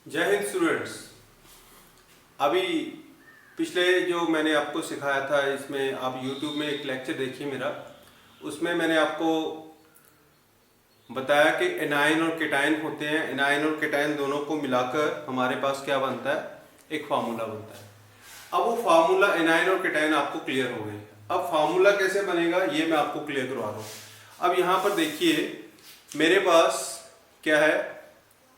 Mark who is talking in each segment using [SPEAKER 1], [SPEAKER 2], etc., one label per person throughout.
[SPEAKER 1] जय हिंद स्टूडेंट्स। अभी पिछले जो मैंने आपको सिखाया था, इसमें आप YouTube में एक लेक्चर देखिए मेरा। उसमें मैंने आपको बताया कि एनायन और केटायन होते हैं। एनायन और केटायन दोनों को मिलाकर हमारे पास क्या बनता है, एक फार्मूला बनता है। अब वो फार्मूला एनायन और केटायन आपको क्लियर हो गई। अब फार्मूला कैसे बनेगा ये मैं आपको क्लियर करवा रहा हूँ। अब यहाँ पर देखिए मेरे पास क्या है,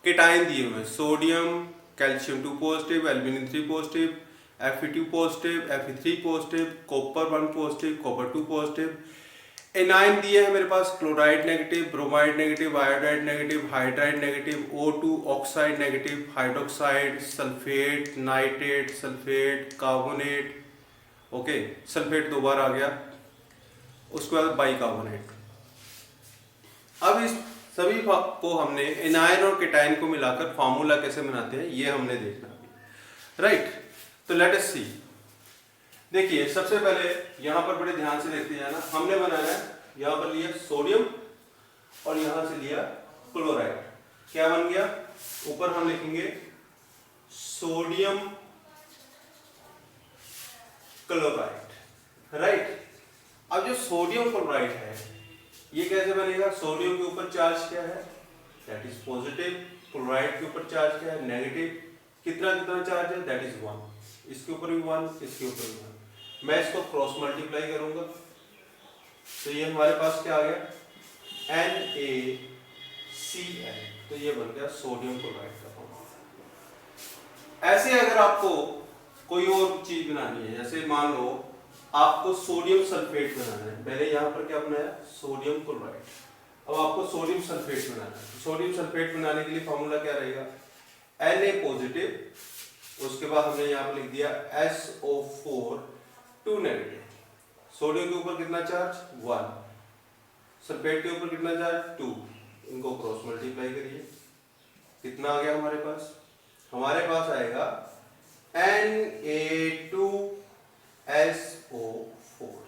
[SPEAKER 1] केटायन दिए हुए हैं, sodium calcium 2 positive, aluminium 3 positive, Fe2 positive, Fe3 positive, copper 1 positive, copper 2 positive. Anion दिए हैं मेरे पास chloride negative, bromide negative, iodide negative, hydride negative, O2 oxide negative, hydroxide, sulphate, nitrate, sulphate, carbonate, okay sulphate 2 बार आ गया, उसके बाद bicarbonate. अब इस सभी को हमने एनायन और केटायन को मिलाकर फार्मूला कैसे बनाते हैं ये हमने देखना है, राइट। तो लेट अस सी। देखिए सबसे पहले यहां पर बड़े ध्यान से देखते जाना। हमने बनाया है, यहां पर लिया सोडियम और यहां से लिया क्लोराइड। क्या बन गया, ऊपर हम लिखेंगे सोडियम क्लोराइड, राइट। अब जो सोडियम क्लोराइड है ये कैसे बनेगा, सोडियम के ऊपर चार्ज क्या है, दैट इज पॉजिटिव, क्लोराइड के ऊपर चार्ज क्या है, नेगेटिव। कितना कितना चार्ज है, दैट इज 1। इसके ऊपर भी 1, इसके ऊपर भी 1। मैं इसको क्रॉस मल्टीप्लाई करूंगा तो ये हमारे पास क्या आ गया, NaCl। तो ये बन गया सोडियम क्लोराइड का फॉर्मूला। ऐसे अगर आपको कोई और चीज बनानी है, जैसे मान लो आपको सोडियम सल्फेट बनाना है, मैंने यहाँ पर क्या बनाया, सोडियम क्लोराइड। अब आपको सोडियम सल्फेट बनाना है। सोडियम सल्फेट बनाने के लिए फॉर्मूला क्या रहेगा, Na पॉजिटिव, उसके बाद हमने यहाँ पर लिख दिया SO4 2 नेगेटिव। सोडियम के ऊपर कितना चार्ज, 1, सल्फेट के ऊपर कितना चार्ज, 2। इनको क्रॉस मल्टीप्लाई करिए, कितना आ गया हमारे पास, हमारे पास आएगा Na2SO4।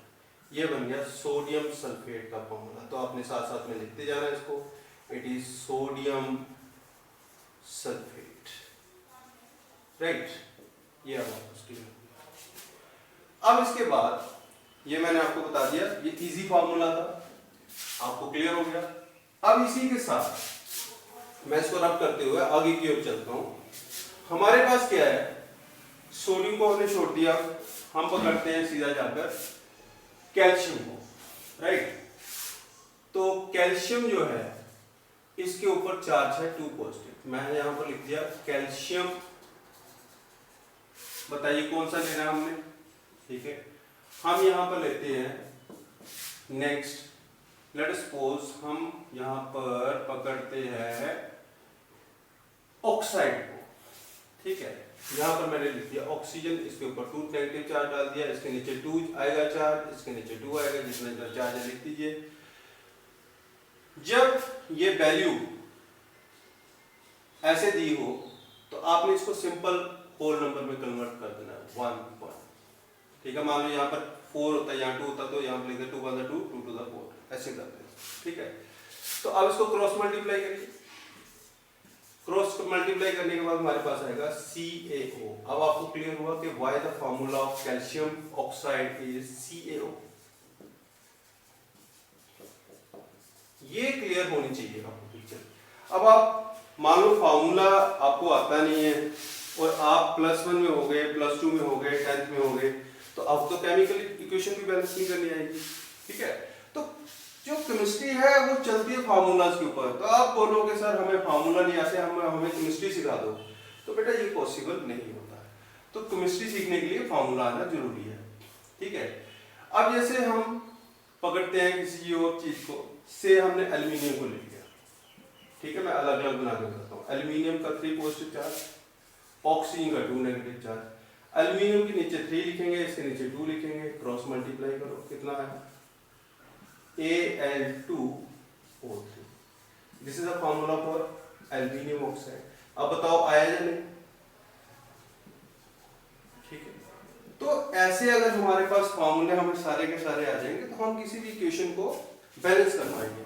[SPEAKER 1] ये बन गया सोडियम सल्फेट का फॉर्मूला। तो आपने साथ साथ में लिखते जाना है इसको, it is sodium sulphate, right. ये अब इसके बाद ये मैंने आपको बता दिया, ये इजी फार्मूला था, आपको क्लियर हो गया। अब इसी के साथ मैं इसको रब करते हुए आगे की ओर चलता हूं। हमारे पास क्या है, सोडियम को हमने छोड़ दिया, हम पकड़ते हैं सीधा जाकर कैल्शियम को, राइट। तो कैल्शियम जो है इसके ऊपर चार्ज है 2 पॉजिटिव। मैंने यहां पर लिख दिया कैल्शियम। बताइए कौन सा लेना हमने, ठीक है। हम यहां पर लेते हैं नेक्स्ट, लेट सपोज हम यहां पर पकड़ते हैं ऑक्साइड को, ठीक है। यहां पर मैंने लिख दिया ऑक्सीजन, इसके ऊपर 2 नेगेटिव चार्ज डाल दिया, इसके नीचे 2 आएगा चार्ज, इसके नीचे 2 आएगा, जितना चार्ज है लिख दीजिए। जब ये वैल्यू ऐसे दी हो तो आपने इसको सिंपल होल नंबर में कन्वर्ट कर देना है, 1, ठीक है। मान लो यहाँ पर 4 होता है, यहाँ 2 होता, तो यहाँ पर लिख दे 2 × 2 2 to the 4, ऐसे करते हैं, ठीक है। तो अब इसको क्रॉस मल्टीप्लाई करिए। क्रॉस मल्टीप्लाई करने के बाद हमारे पास आएगा CaO। अब आपको क्लियर हुआ कि why the formula of calcium oxide is CaO। ये क्लियर होनी चाहिए आपको पिक्चर। अब आप मान लो फार्मूला आपको आता नहीं है और आप +1 में हो गए, +2 में हो गए, 10th में हो गए, तो अब तो केमिकल इक्वेशन भी बैलेंस नहीं करनी आएगी, ठीक है। तो जो केमिस्ट्री है वो चलती है फार्मूलाज के ऊपर। तो आप बोलोगे सर हमें फार्मूला नहीं आते, हमें केमिस्ट्री सिखा दो, तो बेटा ये पॉसिबल नहीं होता है। तो केमिस्ट्री सीखने के लिए फार्मूला आना जरूरी है, ठीक है। अब जैसे हम पकड़ते हैं किसी और चीज को, से हमने एल्यूमिनियम को ले लिया, ठीक है। मैं अलग अलग बना के बताता हूँ। एल्यूमिनियम का 3 पॉजिटिव चार्ज, ऑक्सीजन का 2 नेगेटिव चार्ज। एल्यूमिनियम के नीचे 3 लिखेंगे, इसके नीचे 2 लिखेंगे, क्रॉस मल्टीप्लाई करो, कितना है, Al2O3। This is the formula for aluminium oxide. अब बताओ आया या नहीं, ठीक है। तो ऐसे अगर हमारे पास फार्मूले हमें सारे के सारे आ जाएंगे तो हम किसी भी इक्वेशन को बैलेंस कर पाएंगे।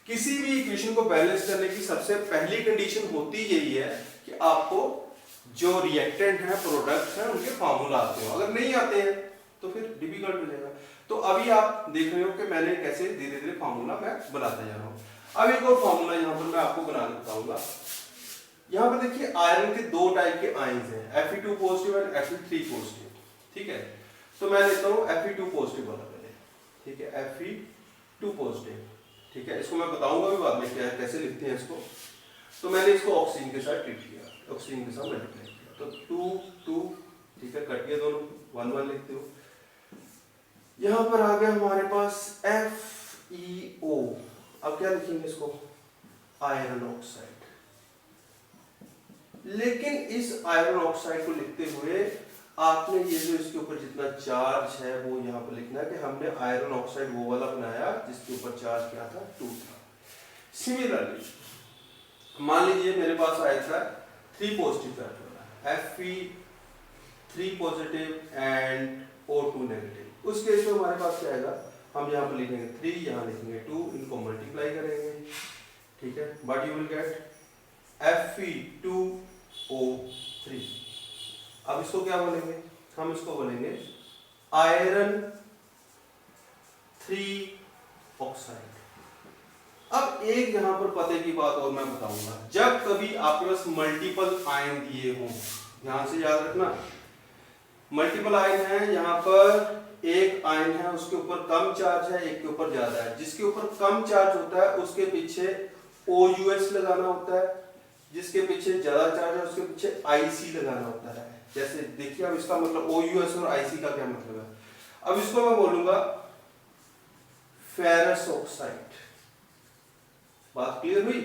[SPEAKER 1] किसी भी इक्वेशन को बैलेंस करने की सबसे पहली कंडीशन होती यही है कि कि आपको जो रिएक्टेंट है, प्रोडक्ट है, उनके फार्मूला आते हो। अगर नहीं आते हैं तो फिर डिफिकल्ट हो जाएगा। तो अभी आप देख रहे हो कि मैंने कैसे धीरे धीरे फार्मूला मैं बनाते जा रहा हूँ। अब एक और फार्मूला यहाँ पर मैं आपको बनाना बताऊंगा। यहाँ पर देखिए आयरन के दो टाइप के आयंस हैं, Fe2 positive and Fe3 positive. ठीक है, तो मैं लेता हूँ Fe2 पॉजिटिव वाला पहले। ठीक है, Fe2 पॉजिटिव। ठीक है, इसको मैं बताऊंगा भी बाद में क्या है, कैसे लिखते हैं इसको। तो मैंने इसको ऑक्सीजन के साथ ट्रीट किया, ऑक्सीजन के साथ मल्टीप्लाई किया, तो 2 2, ठीक है, कट गया दोनों, 1 1 लिखते हो। यहाँ पर आ गया हमारे पास FeO। अब क्या लिखेंगे इसको, आयरन ऑक्साइड। लेकिन इस आयरन ऑक्साइड को लिखते हुए आपने ये जो इसके ऊपर जितना चार्ज है वो यहाँ पर लिखना है कि हमने आयरन ऑक्साइड वो वाला बनाया जिसके ऊपर चार्ज क्या था, 2 था। सिमिलरली मान लीजिए मेरे पास आया था 3 पॉजिटिव चार्ज वाला, Fe3 positive and O2 negative. उस केस में हमारे पास क्या आएगा, हम यहाँ पर लिखेंगे 3, यहाँ लिखेंगे 2, इनको मल्टीप्लाई करेंगे। ठीक है, but you will get Fe2O3। अब इसको क्या बोलेंगे, हम इसको बोलेंगे आयरन 3 ऑक्साइड। अब एक यहां पर पते की बात और मैं बताऊंगा, जब कभी आपके पास मल्टीपल आयन दिए हों, ध्यान से याद रखना, मल्टीपल आयन है, यहाँ पर एक आयन है उसके ऊपर कम चार्ज है, एक के ऊपर ज्यादा है। जिसके ऊपर कम चार्ज होता है उसके पीछे OUS लगाना होता है, जिसके पीछे ज्यादा चार्ज है उसके पीछे IC लगाना होता है। जैसे देखिए, अब इसका मतलब OUS और IC का क्या मतलब है। अब इसको मैं बोलूंगा फेरस ऑक्साइड। बात क्लियर हुई।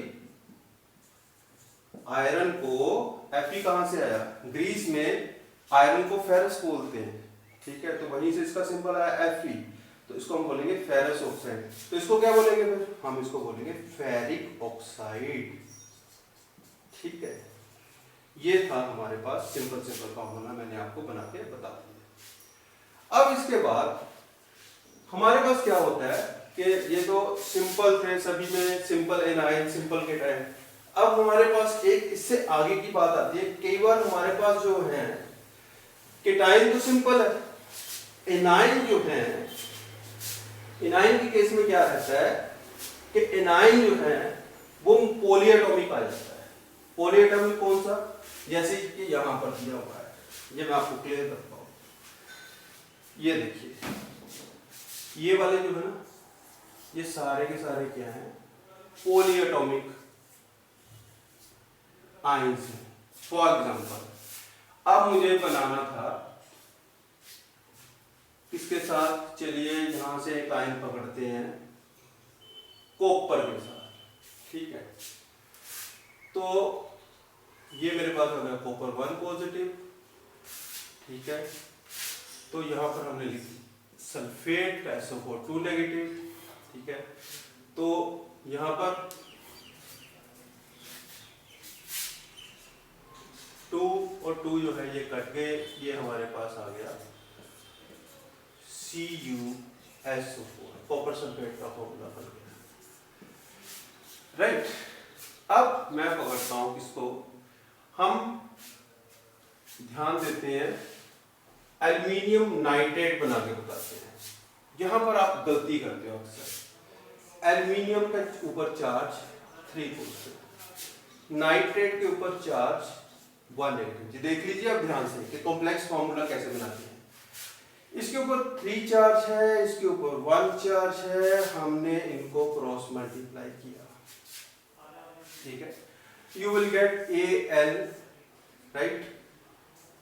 [SPEAKER 1] आयरन को, Fe कहां से आया, ग्रीस में आयरन को फेरस बोलते हैं। ठीक है, तो वहीं से इसका सिंबल आया Fe, तो इसको हम बोलेंगे फेरस ऑक्साइड। तो इसको क्या बोलेंगे फिर, हम इसको बोलेंगे फेरिक ऑक्साइड। ठीक है, ये था हमारे पास सिंपल फार्मूला, मैंने आपको बना के बता दिया। अब इसके बाद हमारे पास क्या होता है कि ये तो सिंपल थे, सभी में सिंपल एनायन, सिंपल केटायन। अब हमारे पास एक इससे आगे की बात आती है, कई बार हमारे पास जो है केटायन तो सिंपल है, एनायन जो है, एनायन के केस में क्या रहता है कि एनायन जो है वो पॉलीएटॉमिक आ जाता है। पॉलीएटॉमिक कौन सा, जैसे कि यहां पर दिया हुआ है, ये मैं आपको क्लियर करता हूं। ये देखिए, ये वाले जो है ना, ये सारे के सारे क्या हैं, पॉलीएटॉमिक आयंस हैं। फॉर एग्जांपल, अब मुझे बनाना था किसके साथ, चलिए यहां से एक आयन पकड़ते हैं कॉपर के साथ। ठीक है, तो ये मेरे पास हो गया कॉपर 1 पॉजिटिव। ठीक है, तो यहां पर हमने लिखी सल्फेट का SO4 2 नेगेटिव। ठीक है, तो यहां पर 2 और 2 जो है ये कट गए, ये हमारे पास आ गया CuSO4, कॉपर सल्फेट का फॉर्मूला बन गया। राइट, अब मैं पकड़ता हूं किसको, हम ध्यान देते हैं एल्युमिनियम नाइट्रेट बना के बताते हैं। यहां पर आप गलती करते हो अक्सर। एल्युमिनियम के ऊपर चार्ज 3 पॉजिटिव, नाइट्रेट के ऊपर चार्ज 1 नेगेटिव। देख लीजिए अब ध्यान से कि कॉम्प्लेक्स फॉर्मूला कैसे बनाते हैं। इसके ऊपर 3 चार्ज है, इसके ऊपर 1 चार्ज है, हमने इनको क्रॉस मल्टीप्लाई किया। ठीक है, you will get Al, right,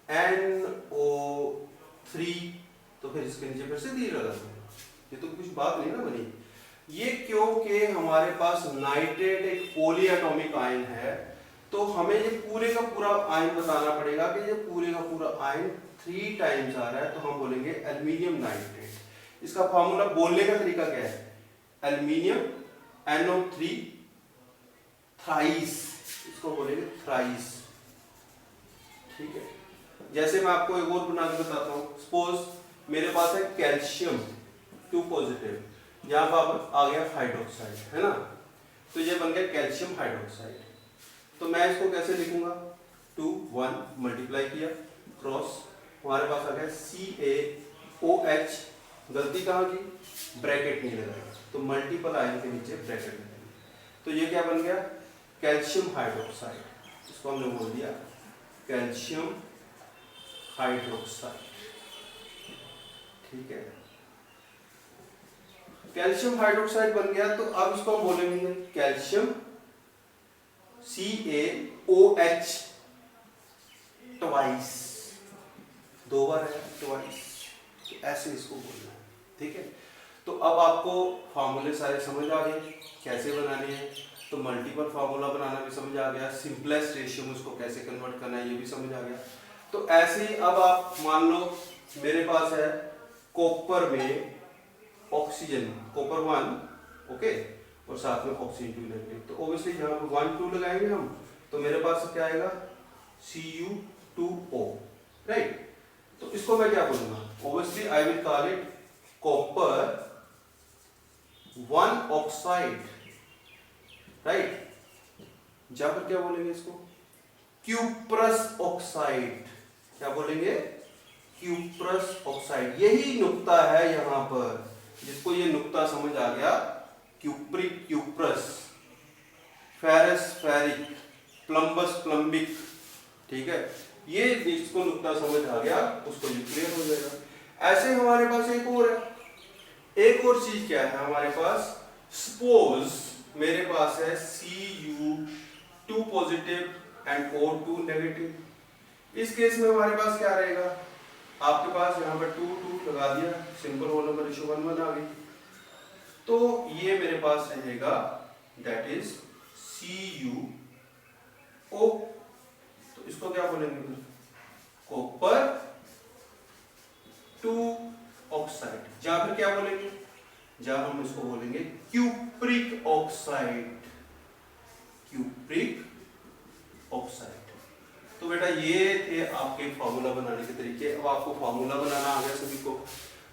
[SPEAKER 1] NO3, तो फिर इसके नीचे फिर से 3 लगा दो। ये तो कुछ बात नहीं ना बनी। ये क्योंकि हमारे पास नाइट्रेट एक पॉलीएटॉमिक आयन है, तो हमें ये पूरे का पूरा आयन बताना पड़ेगा कि ये पूरे का पूरा आयन 3 टाइम्स आ रहा है, तो हम बोलेंगे एल्युमिनियम नाइट्रेट। इसका फार्मूला बोलने का तरीका क्या है, एल्युमिनियम NO3 थ्राइस, इसको बोलेंगे थ्राइस। ठीक है, जैसे मैं आपको एक और बना के बताता हूं। सपोज मेरे पास है कैल्शियम 2 पॉजिटिव, यहां पर आ गया हाइड्रोक्साइड, है ना, तो ये बन गया कैल्शियम हाइड्रोक्साइड। तो मैं इसको कैसे लिखूंगा, 2 1 मल्टीप्लाई किया क्रॉस, हमारे पास आ गया CaOH, गलती कहाँ की, ब्रैकेट नहीं लगाई, तो मल्टीपल आयन के नीचे ब्रैकेट लगाई, तो ये क्या बन गया, कैल्शियम हाइड्रोक्साइड, इसको हमने बोल दिया कैल्शियम हाइड्रोक्साइड। ठीक है, कैल्शियम हाइड्रोक्साइड बन गया, तो अब इसको हम बोलेंगे कैल्शियम CaOH ट्वाइस, दो बार है ट्वाइस, तो ऐसे इसको बोलना है। ठीक है, तो अब आपको फार्मूले सारे समझ आ गए कैसे बनाने हैं, तो मल्टीपल फार्मूला बनाना भी समझ आ गया, सिंपलेस्ट रेशियो में उसको कैसे कन्वर्ट करना है ये भी समझ आ गया। तो ऐसे ही अब आप मान लो मेरे पास है कॉपर में ऑक्सीजन, कॉपर 1 ओके, और साथ में ऑक्सीजन 2 लेंगे, तो ऑब्वियसली यहाँ पे 1 2 लगाएंगे हम, तो मेरे पास क्या आएगा Cu2O, राइट। तो इसको मैं क्या बोलूंगा, obviously I will call it copper 1 oxide, right, जहां पर क्या बोलेंगे इसको, क्यूप्रस ऑक्साइड, क्या बोलेंगे, क्यूप्रस ऑक्साइड। यही नुक्ता है यहाँ पर, जिसको ये नुक्ता समझ आ गया, क्यूप्रिक क्यूप्रस, फेरस फेरिक, प्लम्बस प्लम्बिक, ठीक है, ये जिसको नुक्ता समझ आ गया उसको ये क्लियर हो जाएगा। ऐसे हमारे पास एक और है, एक और चीज क्या है हमारे पास, सपोज मेरे पास है Cu2 positive and O2 negative. इस केस में हमारे पास क्या रहेगा, आपके पास यहाँ पर 2 2 लगा दिया, सिंपल होल नंबर रेशियो 1 1 आ गई, तो ये मेरे पास रहेगा दैट इज CuO, तो इसको क्या बोलेंगे, कॉपर 2 ऑक्साइड, जहां पर क्या बोलेंगे, जहां हम इसको बोलेंगे क्यूप्रिक ऑक्साइड, क्यूप्रिक ऑक्साइड। तो बेटा ये थे आपके फार्मूला बनाने के तरीके। अब आपको फार्मूला बनाना आ गया सभी को,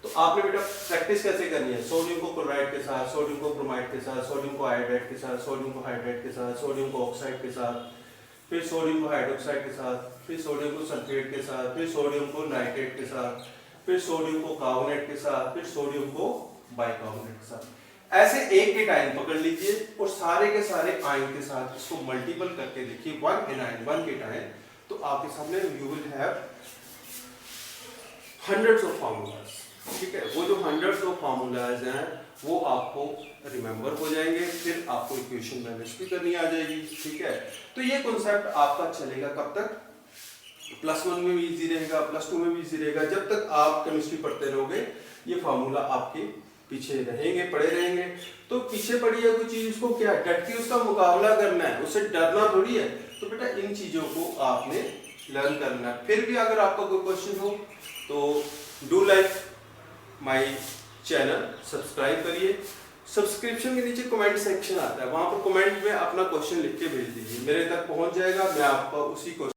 [SPEAKER 1] तो आपने बेटा प्रैक्टिस कैसे करनी है, सोडियम को क्लोराइड के साथ, सोडियम को ब्रोमाइड के साथ, सोडियम को आयोडाइड के साथ, सोडियम को हाइड्राइड के साथ, सोडियम को ऑक्साइड के साथ, फिर सोडियम को हाइड्रोक्साइड के साथ, फिर सोडियम को सल्फेट के साथ, फिर सोडियम को नाइट्रेट के साथ, फिर सोडियम को कार्बोनेट के साथ, फिर सोडियम को बाइकार्बोनेट के साथ। ऐसे एक एक आयन पकड़ लीजिए और सारे के सारे आयन के साथ इसको मल्टीपल करके देखिए, 1 एनायन 1 केटायन, तो आपके सामने you will have hundreds of formulas. ठीक है, वो जो हंड्रेड्स ऑफ फार्मूलाज हैं वो आपको रिमेंबर हो जाएंगे, फिर आपको इक्वेशन बैलेंस भी करनी आ जाएगी। ठीक है, तो ये कॉन्सेप्ट आपका चलेगा कब तक, +1 में भी इजी रहेगा, +2 में भी इजी रहेगा, जब तक आप केमिस्ट्री पढ़ते रहोगे ये फार्मूला आपके पीछे रहेंगे, पड़े रहेंगे। तो पीछे पड़ी है कोई चीज, उसको क्या डट के उसका मुकाबला करना है, उससे डरना थोड़ी है। तो बेटा इन चीजों को आपने लर्न करना है। फिर भी अगर आपका कोई क्वेश्चन हो तो do like my channel, subscribe करिए। सब्सक्रिप्शन के नीचे कमेंट सेक्शन आता है, वहां पर कमेंट में अपना क्वेश्चन लिख के भेज दीजिए, मेरे तक पहुंच जाएगा, मैं आपका उसी क्वेश्चन